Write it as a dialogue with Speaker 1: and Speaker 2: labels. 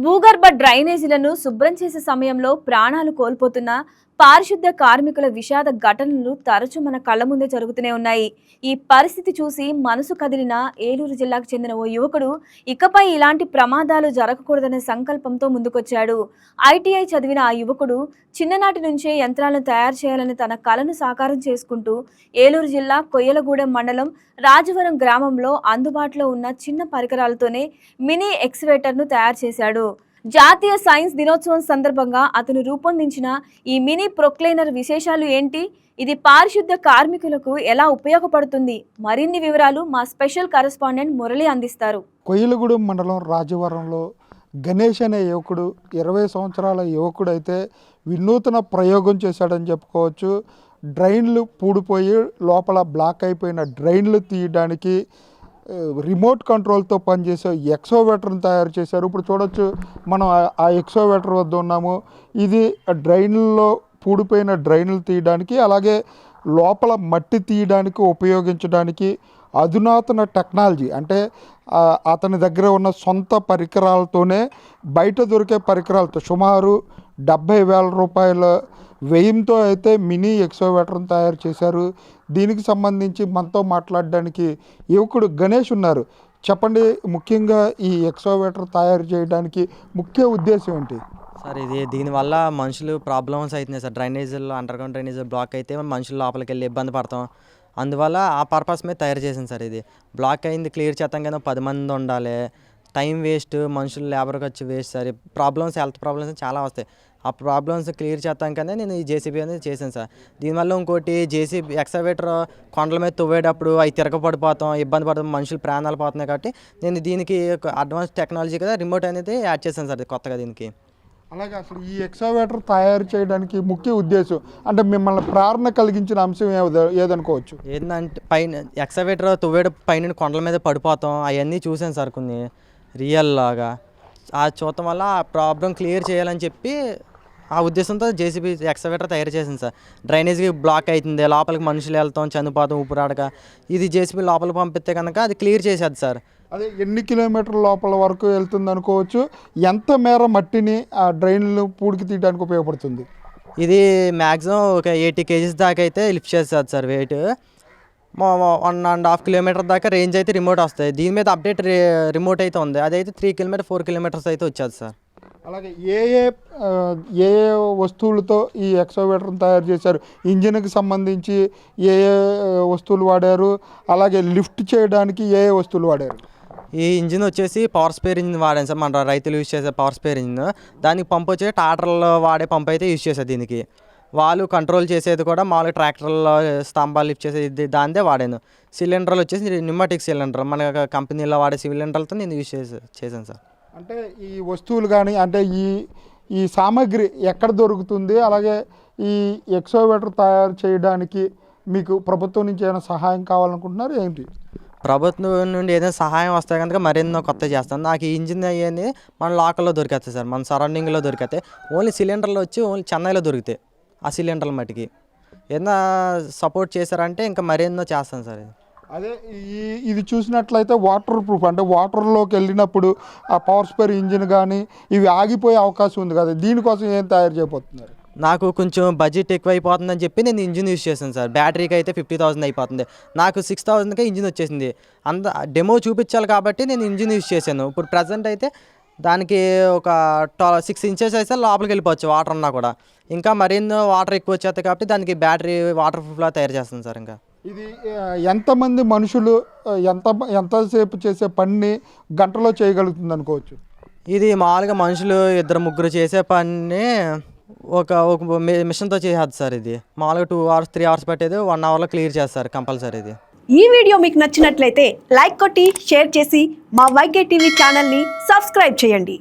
Speaker 1: భూగర్భ డ్రైనేజీలను శుభ్రం చేసే సమయంలో ప్రాణాలు కోల్పోతున్న పారిశుద్ధ్య కార్మికుల విషాద ఘటనలు తరచూ మన కళ్ల ముందే జరుగుతూనే ఉన్నాయి. ఈ పరిస్థితి చూసి మనసు కదిలిన ఏలూరు జిల్లాకు చెందిన ఓ యువకుడు ఇకపై ఇలాంటి ప్రమాదాలు జరగకూడదనే సంకల్పంతో ముందుకొచ్చాడు. ఐటీఐ చదివిన ఆ యువకుడు చిన్ననాటి నుంచే యంత్రాలను తయారు చేయాలని తన కలను సాకారం చేసుకుంటూ ఏలూరు జిల్లా కొయ్యలగూడెం మండలం రాజవరం గ్రామంలో అందుబాటులో ఉన్న చిన్న పరికరాలతోనే మినీ ఎక్స్వేటర్ను తయారు చేశాడు. జాతీయ సైన్స్ దినోత్సవం సందర్భంగా అతను రూపొందించిన ఈ మినీ ప్రొక్లైనర్ విశేషాలు ఏంటి, ఇది పారిశుద్ధ్య కార్మికులకు ఎలా ఉపయోగపడుతుంది, మరిన్ని వివరాలు మా స్పెషల్ కరెస్పాండెంట్ మురళి అందిస్తారు.
Speaker 2: కొయ్యలగూడెం మండలం రాజవరంలో గణేష్ అనే యువకుడు 20 సంవత్సరాల యువకుడు అయితే వినూతన ప్రయోగం చేశాడని చెప్పుకోవచ్చు. డ్రైన్లు పూడిపోయి లోపల బ్లాక్ అయిపోయిన డ్రైన్లు తీయడానికి రిమోట్ కంట్రోల్తో పనిచేసే ఎక్సోవేటర్ని తయారు చేశారు. ఇప్పుడు చూడొచ్చు, మనం ఆ ఎక్సోవేటర్ వద్ద ఉన్నాము. ఇది డ్రైన్లలో పూడిపోయిన డ్రైన్లు తీయడానికి, అలాగే లోపల మట్టి తీయడానికి ఉపయోగించడానికి అధునాతన టెక్నాలజీ, అంటే అతని దగ్గర ఉన్న సొంత పరికరాలతోనే బయట దొరికే పరికరాలతో సుమారు 70,000 రూపాయల వ్యయంతో అయితే మినీ ఎక్సోవేటర్ని తయారు చేశారు. దీనికి సంబంధించి మనతో మాట్లాడడానికి యువకుడు గణేష్ ఉన్నారు. చెప్పండి, ముఖ్యంగా ఈ ఎక్సోవేటర్ తయారు చేయడానికి ముఖ్య ఉద్దేశం ఏంటి
Speaker 3: సార్? దీనివల్ల మనుషులు ప్రాబ్లమ్స్ అవుతున్నాయి సార్. డ్రైనేజీల్లో అండర్గ్రౌండ్ డ్రైనేజ్ బ్లాక్ అయితే మనుషులు లోపలికి వెళ్ళి ఇబ్బంది పడతాం. అందువల్ల ఆ పర్పస్ మీద తయారు చేసాను సార్. ఇది బ్లాక్ అయింది క్లియర్ చేస్తాం కదా, 10 మంది ఉండాలి, టైం వేస్ట్, మనుషులు లేబర్కి వచ్చి waste sir. Problems, health problems చాలా వస్తాయి. ఆ ప్రాబ్లమ్స్ క్లియర్ చేస్తాం కదా నేను ఈ జేసీబీ అనేది చేశాను సార్. దీనివల్ల ఇంకోటి, జేసీబీ ఎక్స్కవేటర్ కొండల మీద తవ్వేటప్పుడు అవి తిరగపడిపోతాం, ఇబ్బంది పడతాం, మనుషులు ప్రాణాలు పోతున్నాయి. కాబట్టి నేను దీనికి అడ్వాన్స్ టెక్నాలజీ కదా రిమోట్ అనేది యాడ్ చేశాను సార్ కొత్తగా దీనికి.
Speaker 2: అలాగే అసలు ఈ ఎక్సవేటర్ తయారు చేయడానికి ముఖ్య ఉద్దేశం అంటే మిమ్మల్ని ప్రేరణ కలిగించిన అంశం ఏదనుకోవచ్చు?
Speaker 3: ఏంటంటే పైన ఎక్సవేటర్ తవ్వేడు పైన కొండల మీద పడిపోతాం, అవన్నీ చూసాను సార్ కొన్ని రియల్ లాగా. ఆ చూడటం వల్ల ఆ ప్రాబ్లం క్లియర్ చేయాలని చెప్పి ఆ ఉద్దేశంతో జేసీబీ ఎక్సవేటర్ తయారు చేసింది సార్. డ్రైనేజ్కి బ్లాక్ అవుతుంది, లోపలికి మనుషులు వెళ్తాం, చనిపోతాం, ఊపిరాడక. ఇది జేసీబీ లోపలికి పంపిస్తే కనుక అది క్లియర్ చేసేది సార్.
Speaker 2: అదే ఎన్ని కిలోమీటర్ల లోపల వరకు వెళ్తుంది అనుకోవచ్చు? ఎంత మేర మట్టిని ఆ డ్రైన్లు పూడికి తీయడానికి ఉపయోగపడుతుంది?
Speaker 3: ఇది మ్యాక్సిమం ఒక 80 kgs దాకా అయితే లిఫ్ట్ చేస్తుంది సార్ వెయిట్. 1.5 కిలోమీటర్ దాకా రేంజ్ అయితే రిమోట్ వస్తాయి. దీని మీద అప్డేట్ రిమోట్ అయితే ఉంది, అదైతే 3 కిలోమీటర్ 4 కిలోమీటర్స్ అయితే వచ్చేది సార్.
Speaker 2: అలాగే ఏ ఏ వస్తువులతో ఈ ఎక్సోవేటర్ని తయారు చేశారు? ఇంజిన్కి సంబంధించి ఏ వస్తువులు వాడారు? అలాగే లిఫ్ట్ చేయడానికి ఏ వస్తువులు వాడారు?
Speaker 3: ఈ ఇంజిన్ వచ్చేసి పవర్ స్పేర్ ఇంజిన్ వాడాను సార్. మన రైతులు యూజ్ చేసే పవర్ స్పేర్ ఇంజిన్. దానికి పంప్ వచ్చేసి ట్రాక్టర్లో వాడే పంప్ అయితే యూజ్ చేశారు. దీనికి వాళ్ళు కంట్రోల్ చేసేది కూడా మామూలుగా ట్రాక్టర్లో స్తంభాలు లిఫ్ట్ చేసేది దానిదే వాడాను. సిలిండర్లు వచ్చేసి న్యూమాటిక్ సిలిండర్, మన కంపెనీలో వాడే సిలిండర్లతో నేను యూజ్ చేశాను సార్.
Speaker 2: అంటే ఈ వస్తువులు కానీ, అంటే ఈ సామాగ్రి ఎక్కడ దొరుకుతుంది? అలాగే ఈ ఎక్సోవేటర్ తయారు చేయడానికి మీకు ప్రభుత్వం నుంచి ఏమైనా సహాయం కావాలనుకుంటున్నారు ఏంటి?
Speaker 3: ప్రభుత్వం నుండి ఏదైనా సహాయం వస్తే కనుక మరెన్నో కొత్త చేస్తాను. నాకు ఈ ఇంజిన్ అయ్యేది మన లోకల్లో దొరికేస్తాయి సార్, మన సరౌండింగ్లో దొరికేస్తాయి. ఓన్లీ సిలిండర్లు వచ్చి ఓన్లీ చెన్నైలో దొరుకుతాయి. ఆ సిలిండర్ల మట్టికి ఏదైనా సపోర్ట్ చేశారంటే ఇంకా మరెన్నో చేస్తాను సార్.
Speaker 2: అదే ఇది చూసినట్లయితే వాటర్ ప్రూఫ్, అంటే వాటర్లోకి వెళ్ళినప్పుడు ఆ పవర్ స్పేర్ ఇంజిన్ కానీ ఇవి ఆగిపోయే అవకాశం ఉంది కదా, దీనికోసం ఏం తయారు చేయబోతున్నారు?
Speaker 3: నాకు కొంచెం బడ్జెట్ ఎక్కువ అయిపోతుందని చెప్పి నేను ఇంజిన్ యూజ్ చేశాను సార్. బ్యాటరీకి అయితే 50,000 అయిపోతుంది, నాకు 6,000కే ఇంజిన్ వచ్చేసింది. డెమో చూపించాలి కాబట్టి నేను ఇంజిన్ యూజ్ చేశాను. ఇప్పుడు ప్రజెంట్ అయితే దానికి ఒక 6 inches అయితే లోపలికి వెళ్ళిపోవచ్చు వాటర్ ఉన్నా కూడా. ఇంకా మరెన్నో వాటర్ ఎక్కువ వచ్చేస్తాయి కాబట్టి దానికి బ్యాటరీ వాటర్ ప్రూఫ్లా తయారు చేస్తాను సార్. ఇంకా
Speaker 2: ఇది ఎంతమంది మనుషులు ఎంతసేపు చేసే పని గంటలో చేయగలుగుతుంది అనుకోవచ్చు?
Speaker 3: ఇది మామూలుగా మనుషులు 2-3 చేసే పని ఒక మిషన్తో చేసేది సార్. ఇది మామూలుగా 2 hours 3 hours పట్టేది 1 hourలో క్లియర్ చేస్తారు కంపల్సరీ. ఇది
Speaker 4: ఈ వీడియో మీకు నచ్చినట్లయితే లైక్ కొట్టి షేర్ చేసి మా వైకే టీవీ ఛానల్ని సబ్స్క్రైబ్ చేయండి.